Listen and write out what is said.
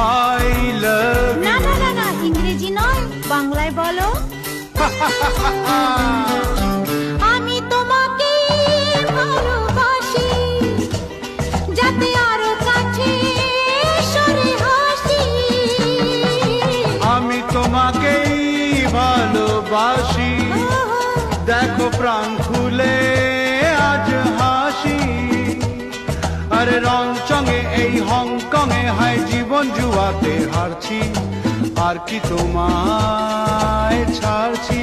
I love না না না না, ইংরেজি নয়, বাংলায় বলো। আমি তোমাকে ভালোবাসি, যাতে আরো কাছে সরে হাসি। আমি তোমাকেই ভালোবাসি, দেখো প্রাণ খুলে আজ হাসি। আরে রং চঙে এই হংকংয়ে হায় জীবন জুয়াতে হারছি, আর কি তোমায় ছাড়ছি।